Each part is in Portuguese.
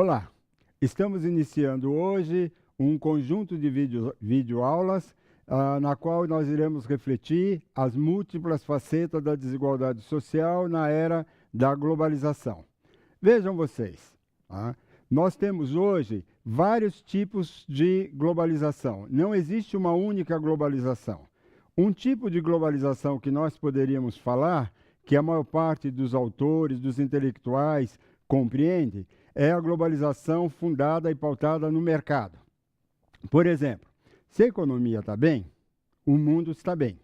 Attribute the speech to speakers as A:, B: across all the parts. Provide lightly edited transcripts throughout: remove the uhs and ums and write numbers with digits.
A: Olá, estamos iniciando hoje um conjunto de videoaulas na qual nós iremos refletir as múltiplas facetas da desigualdade social na era da globalização. Vejam vocês, nós temos hoje vários tipos de globalização. Não existe uma única globalização. Um tipo de globalização que nós poderíamos falar, que a maior parte dos autores, dos intelectuais compreende, é a globalização fundada e pautada no mercado. Por exemplo, se a economia está bem, o mundo está bem.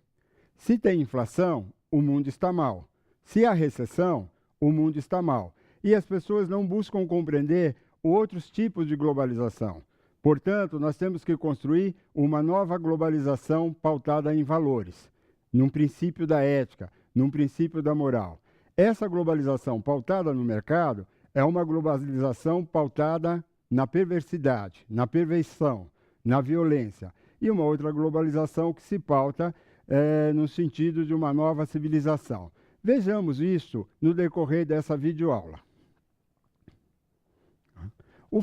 A: Se tem inflação, o mundo está mal. Se há recessão, o mundo está mal. E as pessoas não buscam compreender outros tipos de globalização. Portanto, nós temos que construir uma nova globalização pautada em valores, num princípio da ética, num princípio da moral. Essa globalização pautada no mercado é uma globalização pautada na perversidade, na perversão, na violência. E uma outra globalização que se pauta no sentido de uma nova civilização. Vejamos isso no decorrer dessa videoaula. O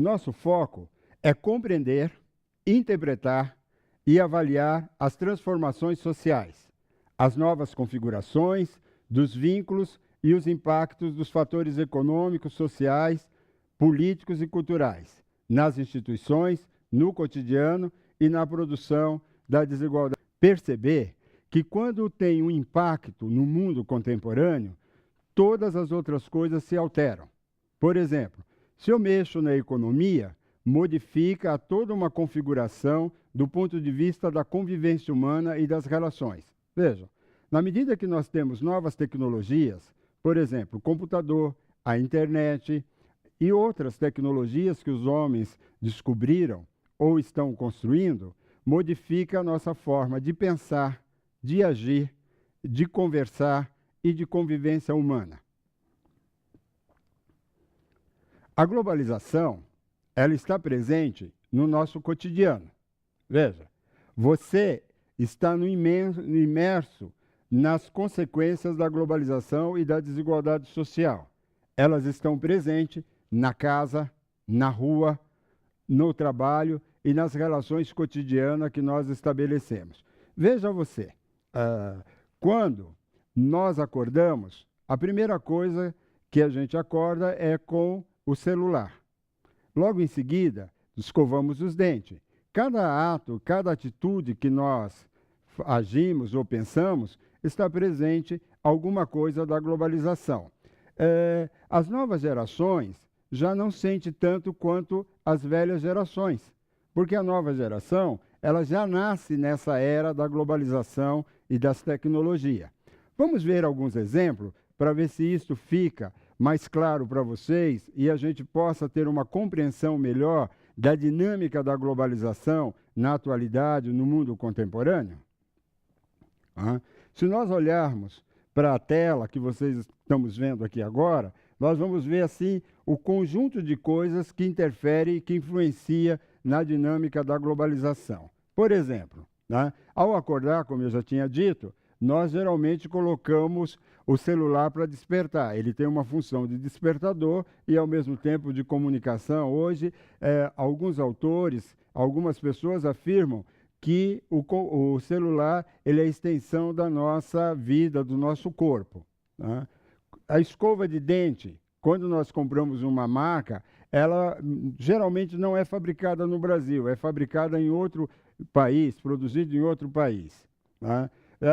A: nosso foco é compreender, interpretar e avaliar as transformações sociais, as novas configurações dos vínculos e os impactos dos fatores econômicos, sociais, políticos e culturais, nas instituições, no cotidiano e na produção da desigualdade. Perceber que quando tem um impacto no mundo contemporâneo, todas as outras coisas se alteram. Por exemplo, se eu mexo na economia, modifica toda uma configuração do ponto de vista da convivência humana e das relações. Vejam, na medida que nós temos novas tecnologias, por exemplo, o computador, a internet e outras tecnologias que os homens descobriram ou estão construindo, modifica a nossa forma de pensar, de agir, de conversar e de convivência humana. A globalização, ela está presente no nosso cotidiano. Veja, você está imerso nas consequências da globalização e da desigualdade social. Elas estão presentes na casa, na rua, no trabalho e nas relações cotidianas que nós estabelecemos. Veja você, quando nós acordamos, a primeira coisa que a gente acorda é com o celular. Logo em seguida, escovamos os dentes. Cada ato, cada atitude que nós agimos ou pensamos, está presente alguma coisa da globalização. As novas gerações já não sentem tanto quanto as velhas gerações, porque a nova geração ela já nasce nessa era da globalização e das tecnologias. Vamos ver alguns exemplos para ver se isso fica mais claro para vocês e a gente possa ter uma compreensão melhor da dinâmica da globalização na atualidade, no mundo contemporâneo. Se nós olharmos para a tela que vocês estamos vendo aqui agora, nós vamos ver assim o conjunto de coisas que interfere e que influencia na dinâmica da globalização. Por exemplo, ao acordar, como eu já tinha dito, nós geralmente colocamos o celular para despertar. Ele tem uma função de despertador e, ao mesmo tempo, de comunicação. Hoje, alguns autores, algumas pessoas afirmam que o celular ele é a extensão da nossa vida, do nosso corpo. A escova de dente, quando nós compramos uma marca, ela geralmente não é fabricada no Brasil, é fabricada em outro país, produzida em outro país.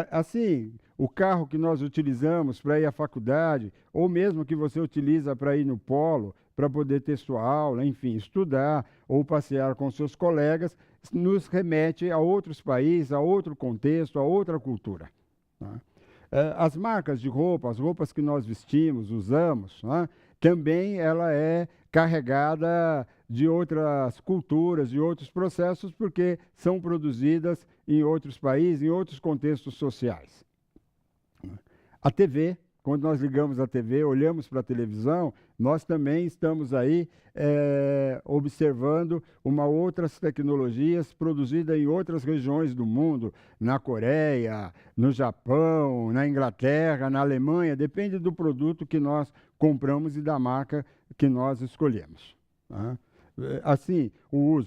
A: Assim, o carro que nós utilizamos para ir à faculdade, ou mesmo que você utiliza para ir no polo, para poder ter sua aula, enfim, estudar ou passear com seus colegas, nos remete a outros países, a outro contexto, a outra cultura. As marcas de roupa, as roupas que nós vestimos, usamos, também ela é carregada de outras culturas, de outros processos, porque são produzidas em outros países, em outros contextos sociais. A TV, quando nós ligamos a TV, olhamos para a televisão, nós também estamos aí observando outras tecnologias produzidas em outras regiões do mundo, na Coreia, no Japão, na Inglaterra, na Alemanha, depende do produto que nós compramos e da marca que nós escolhemos. Tá? Assim, o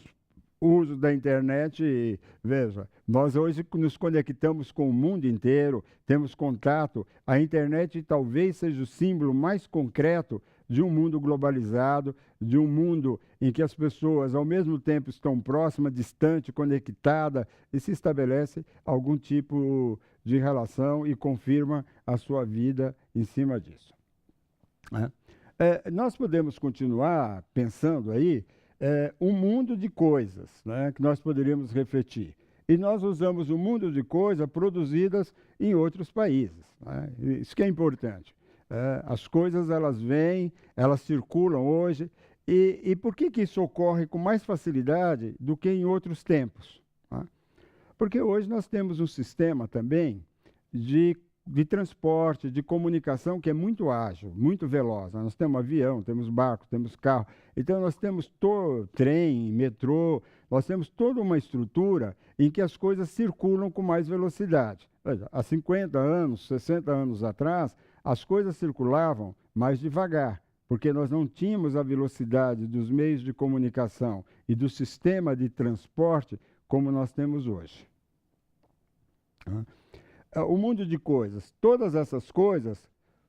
A: uso da internet, veja, nós hoje nos conectamos com o mundo inteiro, temos contato. A internet talvez seja o símbolo mais concreto de um mundo globalizado, de um mundo em que as pessoas, ao mesmo tempo, estão próximas, distantes, conectadas, e se estabelece algum tipo de relação e confirma a sua vida em cima disso. Né? Nós podemos continuar pensando aí um mundo de coisas, né, que nós poderíamos refletir. E nós usamos o mundo de coisas produzidas em outros países. Né? Isso que é importante. As coisas, elas vêm, elas circulam hoje. E por que isso ocorre com mais facilidade do que em outros tempos? Né? Porque hoje nós temos um sistema também de transporte, de comunicação que é muito ágil, muito veloz. Nós temos avião, temos barco, temos carro. Então, nós temos trem, metrô, nós temos toda uma estrutura em que as coisas circulam com mais velocidade. Há 50 anos, 60 anos atrás, as coisas circulavam mais devagar, porque nós não tínhamos a velocidade dos meios de comunicação e do sistema de transporte como nós temos hoje. O mundo de coisas, todas essas coisas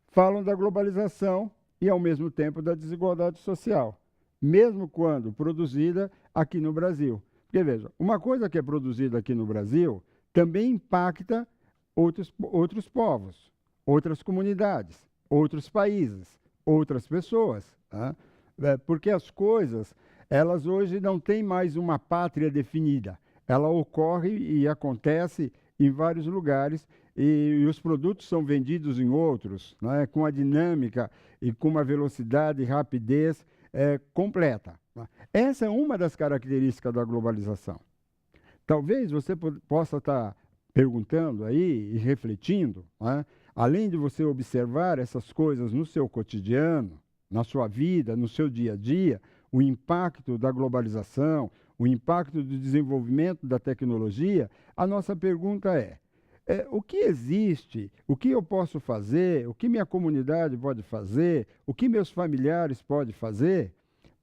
A: falam da globalização e, ao mesmo tempo, da desigualdade social, mesmo quando produzida aqui no Brasil. Porque, veja, uma coisa que é produzida aqui no Brasil também impacta outros povos, outras comunidades, outros países, outras pessoas. Tá? Porque as coisas, elas hoje não têm mais uma pátria definida. Ela ocorre e acontece em vários lugares e os produtos são vendidos em outros, né, com a dinâmica e com uma velocidade e rapidez completa. Né? Essa é uma das características da globalização. Talvez você possa estar perguntando aí e refletindo, né, além de você observar essas coisas no seu cotidiano, na sua vida, no seu dia a dia, o impacto da globalização, o impacto do desenvolvimento da tecnologia, a nossa pergunta o que existe, o que eu posso fazer, o que minha comunidade pode fazer, o que meus familiares podem fazer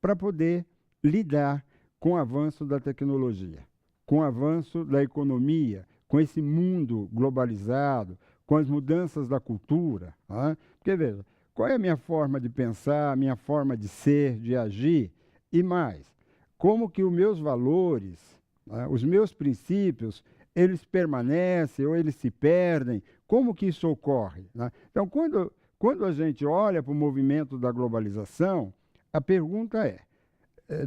A: para poder lidar com o avanço da tecnologia, com o avanço da economia, com esse mundo globalizado, com as mudanças da cultura. Né? Porque, veja, qual é a minha forma de pensar, a minha forma de ser, de agir, e mais, como que os meus valores, né, os meus princípios, eles permanecem ou eles se perdem, como que isso ocorre? Né? Então, quando a gente olha para o movimento da globalização, a pergunta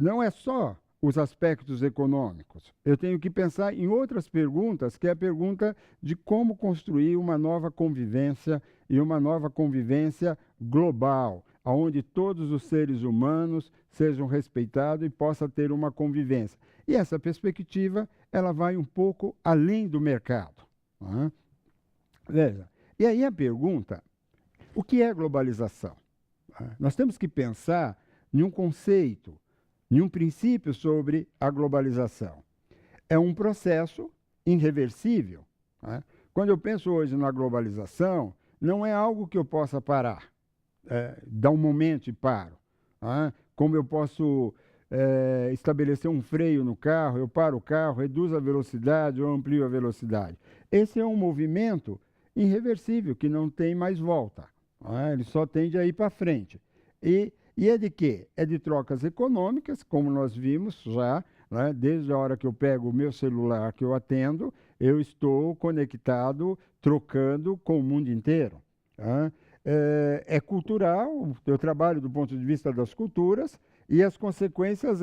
A: não é só os aspectos econômicos. Eu tenho que pensar em outras perguntas, que é a pergunta de como construir uma nova convivência e uma nova convivência global, onde todos os seres humanos sejam respeitados e possa ter uma convivência. E essa perspectiva, ela vai um pouco além do mercado. Né? Veja, e aí a pergunta, o que é globalização? Nós temos que pensar em um conceito, em um princípio sobre a globalização. É um processo irreversível. Né? Quando eu penso hoje na globalização, não é algo que eu possa parar. Dá um momento e paro. Como eu posso estabelecer um freio no carro, eu paro o carro, reduzo a velocidade ou amplio a velocidade. Esse é um movimento irreversível, que não tem mais volta. Ele só tende a ir para frente. E é de quê? É de trocas econômicas, como nós vimos já, né? Desde a hora que eu pego o meu celular que eu atendo, eu estou conectado, trocando com o mundo inteiro. É cultural, eu trabalho do ponto de vista das culturas, e as consequências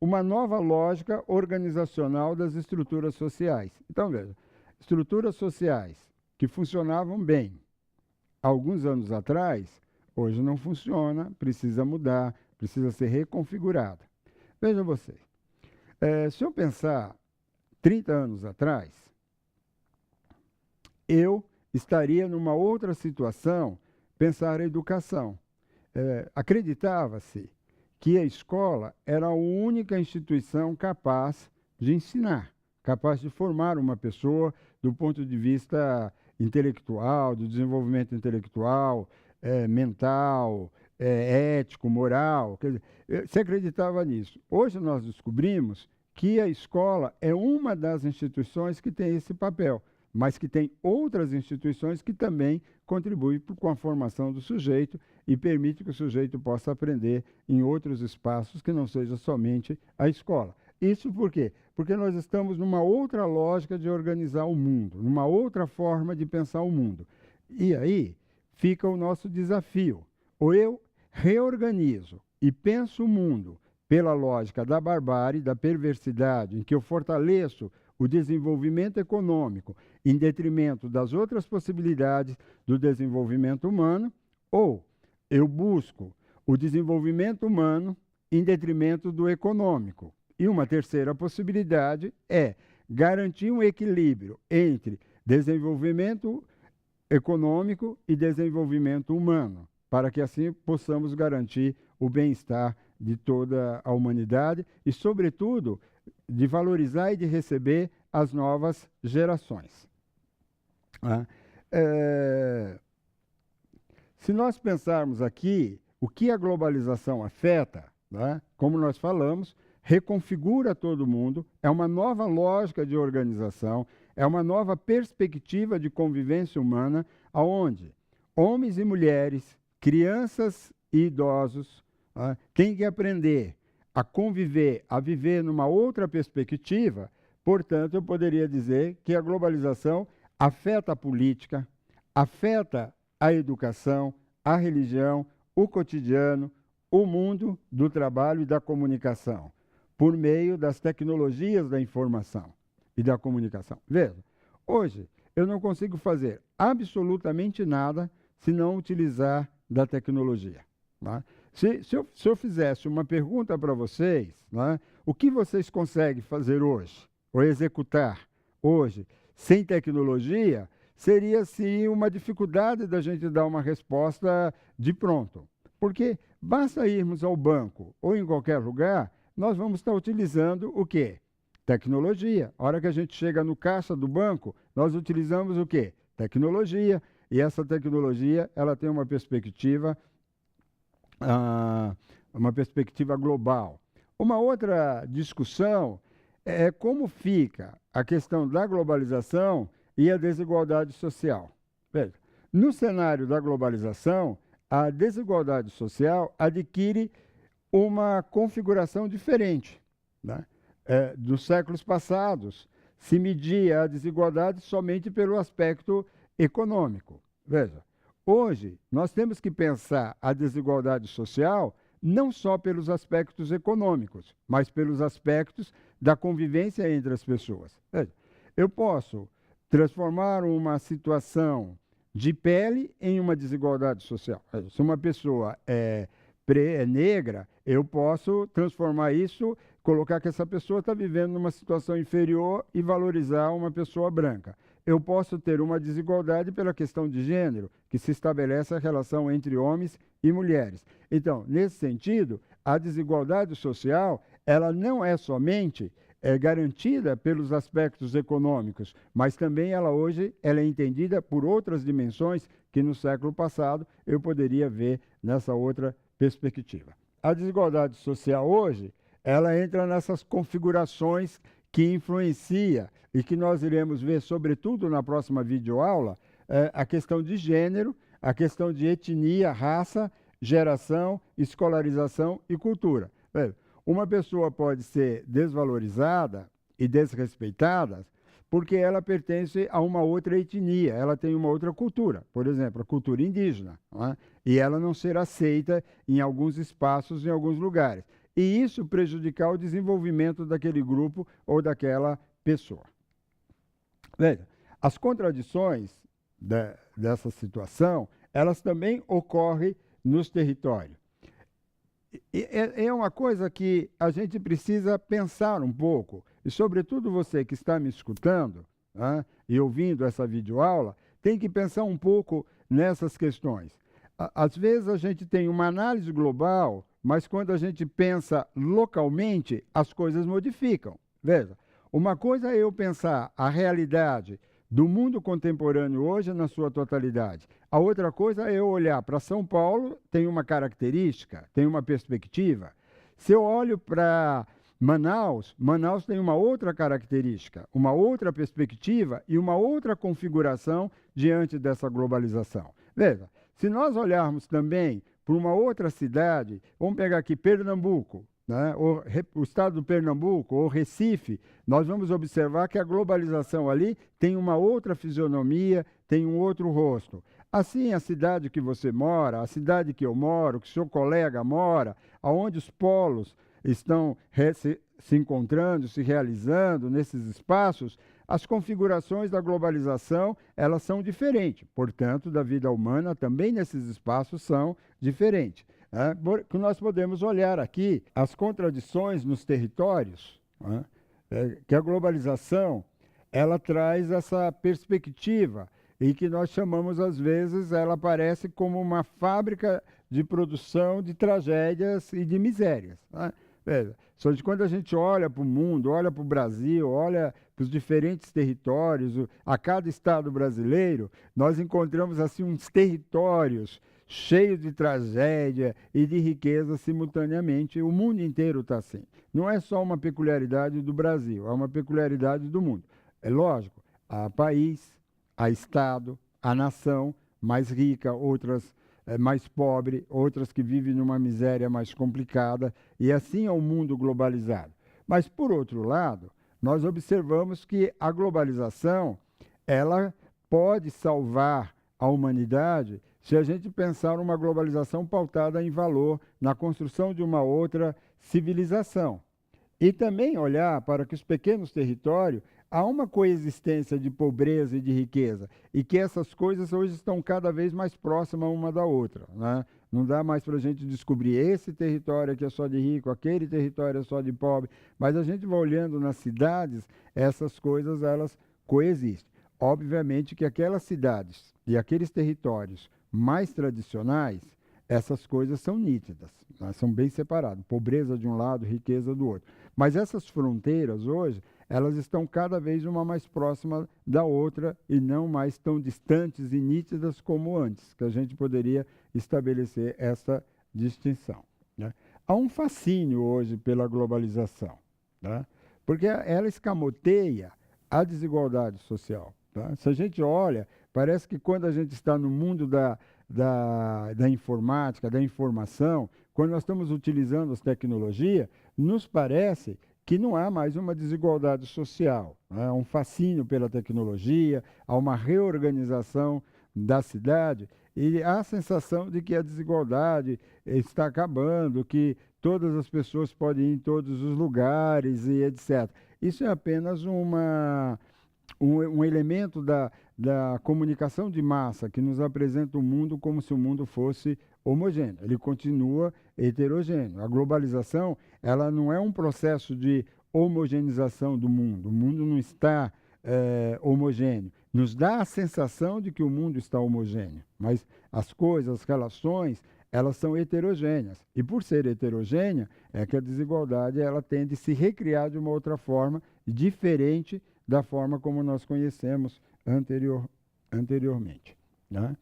A: uma nova lógica organizacional das estruturas sociais. Então, veja, estruturas sociais que funcionavam bem alguns anos atrás, hoje não funciona, precisa mudar, precisa ser reconfigurada. Veja vocês, se eu pensar 30 anos atrás, eu estaria numa outra situação, pensar a educação. acreditava-se que a escola era a única instituição capaz de ensinar, capaz de formar uma pessoa do ponto de vista intelectual, do desenvolvimento intelectual, mental, ético, moral. Quer dizer, se acreditava nisso. Hoje nós descobrimos que a escola é uma das instituições que tem esse papel, mas que tem outras instituições que também contribuem com a formação do sujeito e permite que o sujeito possa aprender em outros espaços que não seja somente a escola. Isso por quê? Porque nós estamos numa outra lógica de organizar o mundo, numa outra forma de pensar o mundo. E aí fica o nosso desafio. Ou eu reorganizo e penso o mundo pela lógica da barbárie, da perversidade, em que eu fortaleço o desenvolvimento econômico em detrimento das outras possibilidades do desenvolvimento humano, ou eu busco o desenvolvimento humano em detrimento do econômico. E uma terceira possibilidade é garantir um equilíbrio entre desenvolvimento econômico e desenvolvimento humano, para que assim possamos garantir o bem-estar de toda a humanidade e, sobretudo, de valorizar e de receber as novas gerações. Se nós pensarmos aqui o que a globalização afeta, como nós falamos, reconfigura todo mundo, é uma nova lógica de organização, é uma nova perspectiva de convivência humana, onde homens e mulheres, crianças e idosos têm que aprender a conviver, a viver numa outra perspectiva. Portanto, eu poderia dizer que a globalização afeta a política, afeta a educação, a religião, o cotidiano, o mundo do trabalho e da comunicação, por meio das tecnologias da informação e da comunicação. Veja, hoje eu não consigo fazer absolutamente nada se não utilizar da tecnologia. Se eu fizesse uma pergunta para vocês, o que vocês conseguem fazer hoje, ou executar hoje, sem tecnologia, seria, sim, uma dificuldade da gente dar uma resposta de pronto. Porque basta irmos ao banco ou em qualquer lugar, nós vamos estar utilizando o quê? Tecnologia. A hora que a gente chega no caixa do banco, nós utilizamos o quê? Tecnologia. E essa tecnologia, ela tem uma perspectiva global. Uma outra discussão é como fica a questão da globalização e a desigualdade social. Veja, no cenário da globalização, a desigualdade social adquire uma configuração diferente. Dos séculos passados, se media a desigualdade somente pelo aspecto econômico. Veja, hoje nós temos que pensar a desigualdade social não só pelos aspectos econômicos, mas pelos aspectos da convivência entre as pessoas. Veja, eu posso transformar uma situação de pele em uma desigualdade social. Se uma pessoa é negra, eu posso transformar isso, colocar que essa pessoa está vivendo numa situação inferior e valorizar uma pessoa branca. Eu posso ter uma desigualdade pela questão de gênero, que se estabelece a relação entre homens e mulheres. Então, nesse sentido, a desigualdade social, ela não é somente garantida pelos aspectos econômicos, mas também ela hoje ela é entendida por outras dimensões que no século passado eu poderia ver nessa outra perspectiva. A desigualdade social hoje, ela entra nessas configurações que influencia e que nós iremos ver, sobretudo na próxima videoaula, a questão de gênero, a questão de etnia, raça, geração, escolarização e cultura. Uma pessoa pode ser desvalorizada e desrespeitada porque ela pertence a uma outra etnia, ela tem uma outra cultura, por exemplo, a cultura indígena, e ela não ser aceita em alguns espaços, em alguns lugares. E isso prejudicar o desenvolvimento daquele grupo ou daquela pessoa. Veja, as contradições dessa situação, elas também ocorrem nos territórios. É uma coisa que a gente precisa pensar um pouco, e sobretudo você que está me escutando e ouvindo essa videoaula, tem que pensar um pouco nessas questões. Às vezes a gente tem uma análise global, mas quando a gente pensa localmente, as coisas modificam. Veja, uma coisa é eu pensar a realidade do mundo contemporâneo hoje na sua totalidade. A outra coisa é eu olhar para São Paulo, tem uma característica, tem uma perspectiva. Se eu olho para Manaus, Manaus tem uma outra característica, uma outra perspectiva e uma outra configuração diante dessa globalização. Veja, se nós olharmos também para uma outra cidade, vamos pegar aqui Pernambuco, né, o estado do Pernambuco, ou Recife, nós vamos observar que a globalização ali tem uma outra fisionomia, tem um outro rosto. Assim, a cidade que você mora, a cidade que eu moro, que seu colega mora, aonde os polos estão se encontrando, se realizando nesses espaços, as configurações da globalização, elas são diferentes. Portanto, da vida humana também nesses espaços são diferentes. Que nós podemos olhar aqui as contradições nos territórios, que a globalização ela traz essa perspectiva e que nós chamamos, às vezes, ela aparece como uma fábrica de produção de tragédias e de misérias. Veja, só de quando a gente olha para o mundo, olha para o Brasil, olha para os diferentes territórios, a cada estado brasileiro, nós encontramos assim uns territórios cheios de tragédia e de riqueza simultaneamente. O mundo inteiro está assim. Não é só uma peculiaridade do Brasil, é uma peculiaridade do mundo. É lógico, há país, há estado, há nação mais rica, outras mais pobre, outras que vivem numa miséria mais complicada, e assim é o mundo globalizado. Mas, por outro lado, nós observamos que a globalização ela pode salvar a humanidade se a gente pensar uma globalização pautada em valor, na construção de uma outra civilização. E também olhar para que os pequenos territórios há uma coexistência de pobreza e de riqueza, e que essas coisas hoje estão cada vez mais próximas uma da outra. Né? Não dá mais para a gente descobrir esse território aqui é só de rico, aquele território é só de pobre, mas a gente vai olhando nas cidades, essas coisas elas coexistem. Obviamente que aquelas cidades e aqueles territórios mais tradicionais, essas coisas são nítidas, né? São bem separados, pobreza de um lado, riqueza do outro. Mas essas fronteiras hoje, elas estão cada vez uma mais próxima da outra e não mais tão distantes e nítidas como antes, que a gente poderia estabelecer essa distinção. Né? Há um fascínio hoje pela globalização, né? Porque ela escamoteia a desigualdade social. Tá? Se a gente olha, parece que quando a gente está no mundo da informática, da informação, quando nós estamos utilizando as tecnologias, nos parece que não há mais uma desigualdade social. Há um fascínio pela tecnologia, há uma reorganização da cidade e há a sensação de que a desigualdade está acabando, que todas as pessoas podem ir em todos os lugares e etc. Isso é apenas um elemento da comunicação de massa que nos apresenta o mundo como se o mundo fosse homogêneo. Ele continua heterogêneo. A globalização ela não é um processo de homogeneização do mundo. O mundo não está homogêneo. Nos dá a sensação de que o mundo está homogêneo, mas as coisas, as relações, elas são heterogêneas. E por ser heterogênea, é que a desigualdade ela tende a se recriar de uma outra forma, diferente da forma como nós conhecemos anteriormente. Né?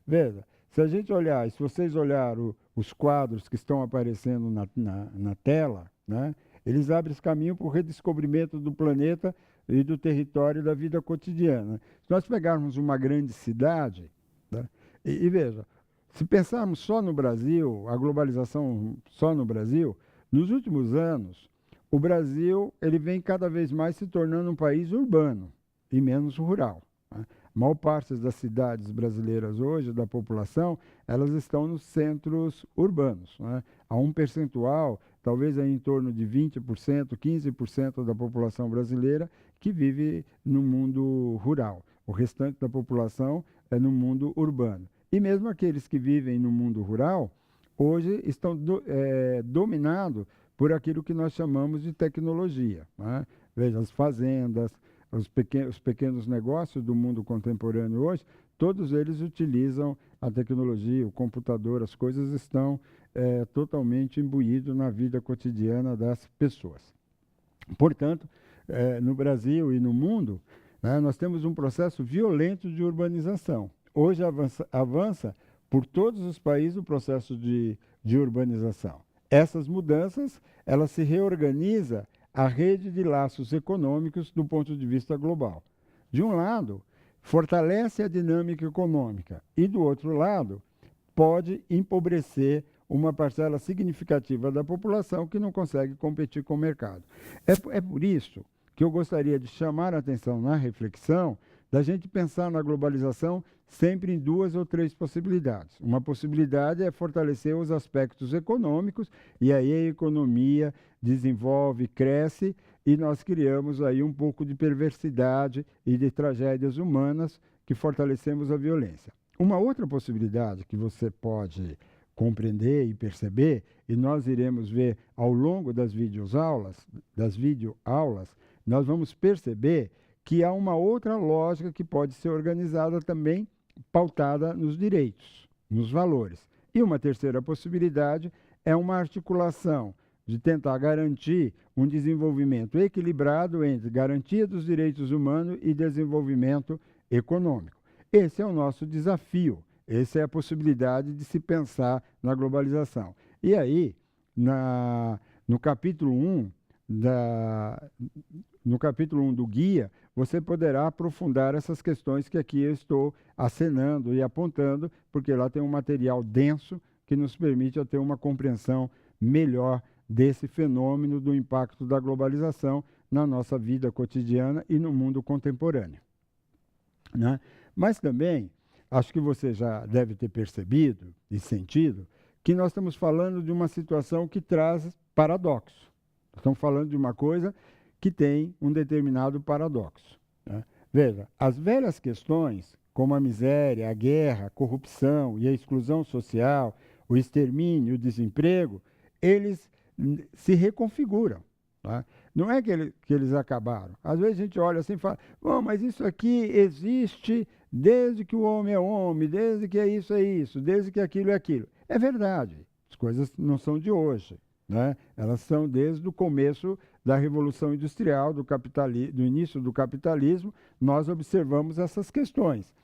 A: Veja, se a gente olhar, se vocês olharem os quadros que estão aparecendo na tela, né, eles abrem esse caminho para o redescobrimento do planeta e do território da vida cotidiana. Se nós pegarmos uma grande cidade, né, e veja, se pensarmos só no Brasil, a globalização só no Brasil, nos últimos anos, o Brasil ele vem cada vez mais se tornando um país urbano e menos rural. Né? A maior parte das cidades brasileiras hoje, da população, elas estão nos centros urbanos. Né? Há um percentual, talvez aí em torno de 20%, 15% da população brasileira que vive no mundo rural. O restante da população é no mundo urbano. E mesmo aqueles que vivem no mundo rural, hoje estão dominados por aquilo que nós chamamos de tecnologia. Né? Veja, as fazendas, os pequenos negócios do mundo contemporâneo hoje, todos eles utilizam a tecnologia, o computador, as coisas estão totalmente imbuídos na vida cotidiana das pessoas. Portanto, no Brasil e no mundo, né, nós temos um processo violento de urbanização. Hoje avança por todos os países o processo de urbanização. Essas mudanças, elas se reorganiza a rede de laços econômicos do ponto de vista global. De um lado, fortalece a dinâmica econômica e, do outro lado, pode empobrecer uma parcela significativa da população que não consegue competir com o mercado. É por isso que eu gostaria de chamar a atenção na reflexão da gente pensar na globalização sempre em 2 ou 3 possibilidades. Uma possibilidade é fortalecer os aspectos econômicos, e aí a economia desenvolve, cresce, e nós criamos aí um pouco de perversidade e de tragédias humanas que fortalecemos a violência. Uma outra possibilidade que você pode compreender e perceber, e nós iremos ver ao longo das videoaulas, nós vamos perceber que há uma outra lógica que pode ser organizada também, pautada nos direitos, nos valores. E uma terceira possibilidade é uma articulação de tentar garantir um desenvolvimento equilibrado entre garantia dos direitos humanos e desenvolvimento econômico. Esse é o nosso desafio, essa é a possibilidade de se pensar na globalização. E aí, no capítulo 1 do guia, você poderá aprofundar essas questões que aqui eu estou acenando e apontando, porque lá tem um material denso que nos permite ter uma compreensão melhor desse fenômeno do impacto da globalização na nossa vida cotidiana e no mundo contemporâneo, né? Mas também, acho que você já deve ter percebido e sentido que nós estamos falando de uma situação que traz paradoxo. Estamos falando de uma coisa que tem um determinado paradoxo, né? Veja, as velhas questões, como a miséria, a guerra, a corrupção e a exclusão social, o extermínio, o desemprego, eles se reconfiguram, tá? Não é que eles acabaram. Às vezes a gente olha assim e fala, bom, mas isso aqui existe desde que o homem é homem, desde que é isso, desde que aquilo é aquilo. É verdade, as coisas não são de hoje, né? Elas são desde o começo da Revolução Industrial, do início do capitalismo, nós observamos essas questões.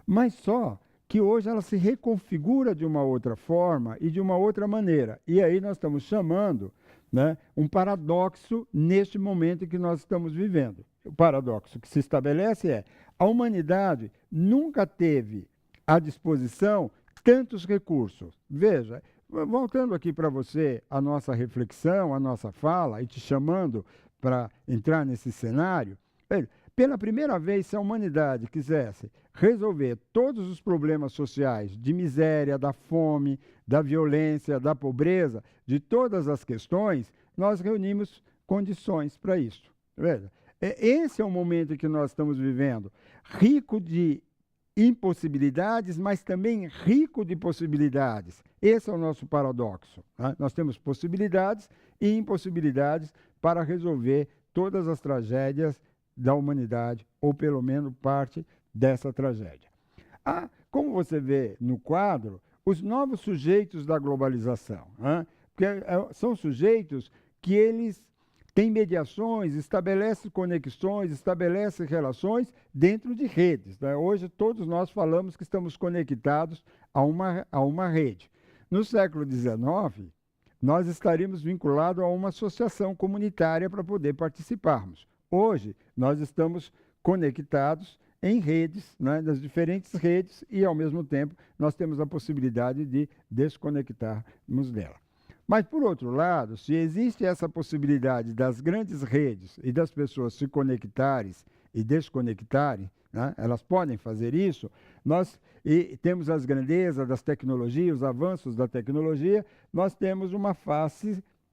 A: Mas só que hoje ela se reconfigura de uma outra forma e de uma outra maneira. E aí nós estamos chamando, né, um paradoxo neste momento em que nós estamos vivendo. O paradoxo que se estabelece é: a humanidade nunca teve à disposição tantos recursos. Veja, voltando aqui para você a nossa reflexão, a nossa fala, e te chamando para entrar nesse cenário, pela primeira vez, se a humanidade quisesse resolver todos os problemas sociais de miséria, da fome, da violência, da pobreza, de todas as questões, nós reunimos condições para isso. Veja, esse é o momento em que nós estamos vivendo, rico de impossibilidades, mas também rico de possibilidades. Esse é o nosso paradoxo, né? Nós temos possibilidades e impossibilidades para resolver todas as tragédias da humanidade, ou pelo menos parte dessa tragédia. Como você vê no quadro, os novos sujeitos da globalização, né? Porque são sujeitos que eles têm mediações, estabelecem conexões, estabelecem relações dentro de redes, né? Hoje todos nós falamos que estamos conectados a uma rede. No século XIX, nós estaríamos vinculados a uma associação comunitária para poder participarmos. Hoje, nós estamos conectados em redes, né, das diferentes redes, e, ao mesmo tempo, nós temos a possibilidade de desconectarmos dela. Mas, por outro lado, se existe essa possibilidade das grandes redes e das pessoas se conectarem e desconectarem, né, elas podem fazer isso, e temos as grandezas das tecnologias, os avanços da tecnologia, nós temos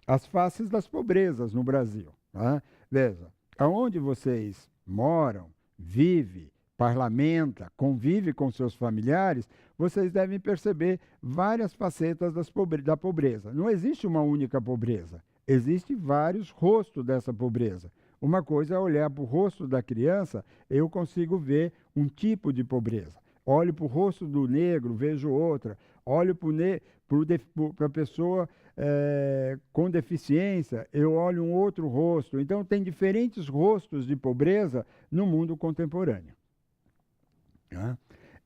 A: as faces das pobrezas no Brasil, né? Veja, aonde vocês moram, vivem, parlamentam, convivem com seus familiares, vocês devem perceber várias facetas da pobreza. Não existe uma única pobreza, existem vários rostos dessa pobreza. Uma coisa é olhar para o rosto da criança, eu consigo ver um tipo de pobreza. Olho para o rosto do negro, vejo outra. Olho para a pessoa com deficiência, eu olho um outro rosto. Então, tem diferentes rostos de pobreza no mundo contemporâneo. Né?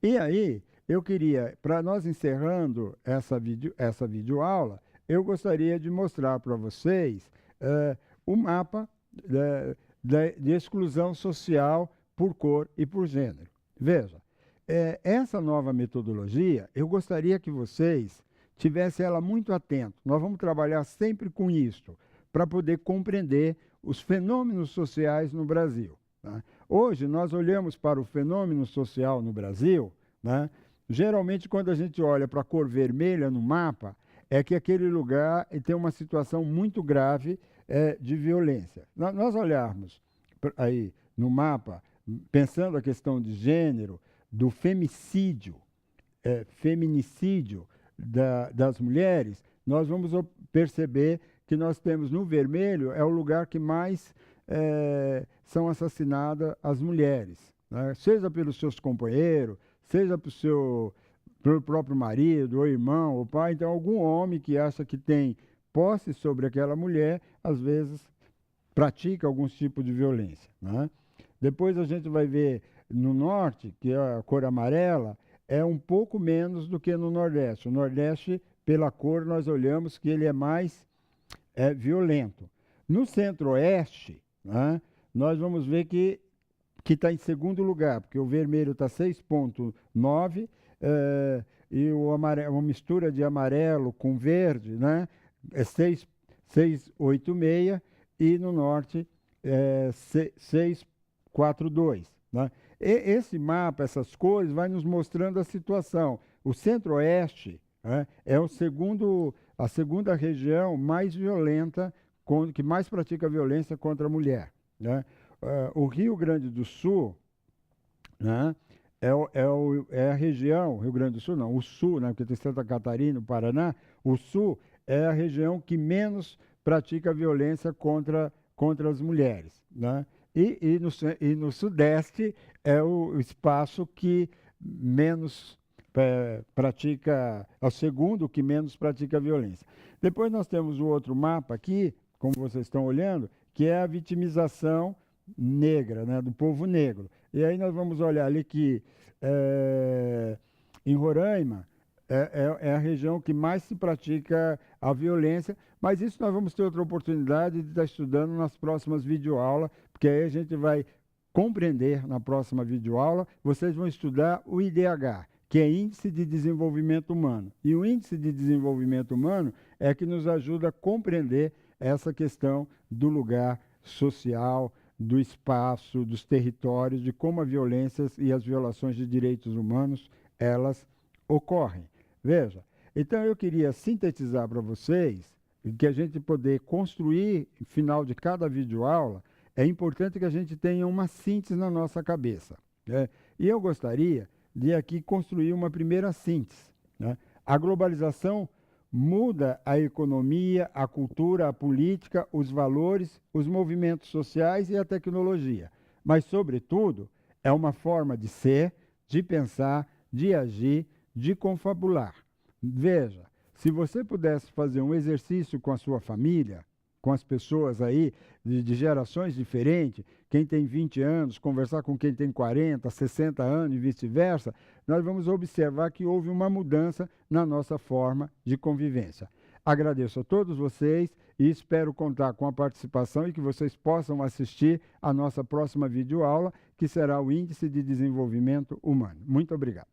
A: E aí, eu queria, para nós encerrando essa videoaula, eu gostaria de mostrar para vocês o mapa de exclusão social por cor e por gênero. Veja, essa nova metodologia, eu gostaria que vocês tivessem ela muito atento. Nós vamos trabalhar sempre com isso, para poder compreender os fenômenos sociais no Brasil. Tá? Hoje, nós olhamos para o fenômeno social no Brasil, né? Geralmente, quando a gente olha para a cor vermelha no mapa, é que aquele lugar tem uma situação muito grave de violência. Nós olharmos aí no mapa, pensando a questão de gênero, do feminicídio das mulheres, nós vamos perceber que nós temos no vermelho é o lugar que mais são assassinadas as mulheres, né? Seja pelos seus companheiros, seja pelo próprio marido, ou irmão, ou pai. Então, algum homem que acha que tem posse sobre aquela mulher, às vezes pratica algum tipo de violência, né? Depois a gente vai ver no norte, que é a cor amarela, é um pouco menos do que no nordeste. O nordeste, pela cor, nós olhamos que ele é mais violento. No centro-oeste, né, nós vamos ver que está em segundo lugar, porque o vermelho está 6,9 e uma mistura de amarelo com verde, né, é 6,86 e no norte 6,42. Né? Esse mapa, essas cores, vai nos mostrando a situação. O centro-oeste é a segunda região mais violenta, que mais pratica violência contra a mulher. Né? O Rio Grande do Sul, né, é a região, Rio Grande do Sul não, o Sul, né, porque tem Santa Catarina, o Paraná, o Sul é a região que menos pratica violência contra as mulheres. Né? E no Sudeste é o espaço que menos pratica, é o segundo que menos pratica violência. Depois nós temos o outro mapa aqui, como vocês estão olhando, que é a vitimização negra, né, do povo negro. E aí nós vamos olhar ali que em Roraima é a região que mais se pratica a violência, mas isso nós vamos ter outra oportunidade de estar estudando nas próximas videoaulas, porque aí a gente vai compreender na próxima videoaula, vocês vão estudar o IDH, que é Índice de Desenvolvimento Humano. E o Índice de Desenvolvimento Humano é que nos ajuda a compreender essa questão do lugar social, do espaço, dos territórios, de como a violência e as violações de direitos humanos, elas ocorrem. Veja, então eu queria sintetizar para vocês que a gente poder construir, no final de cada videoaula, é importante que a gente tenha uma síntese na nossa cabeça. Né? E eu gostaria de aqui construir uma primeira síntese. Né? A globalização muda a economia, a cultura, a política, os valores, os movimentos sociais e a tecnologia. Mas, sobretudo, é uma forma de ser, de pensar, de agir, de confabular. Veja, se você pudesse fazer um exercício com a sua família, com as pessoas aí de gerações diferentes, quem tem 20 anos, conversar com quem tem 40, 60 anos e vice-versa, nós vamos observar que houve uma mudança na nossa forma de convivência. Agradeço a todos vocês e espero contar com a participação e que vocês possam assistir a nossa próxima videoaula, que será o Índice de Desenvolvimento Humano. Muito obrigado.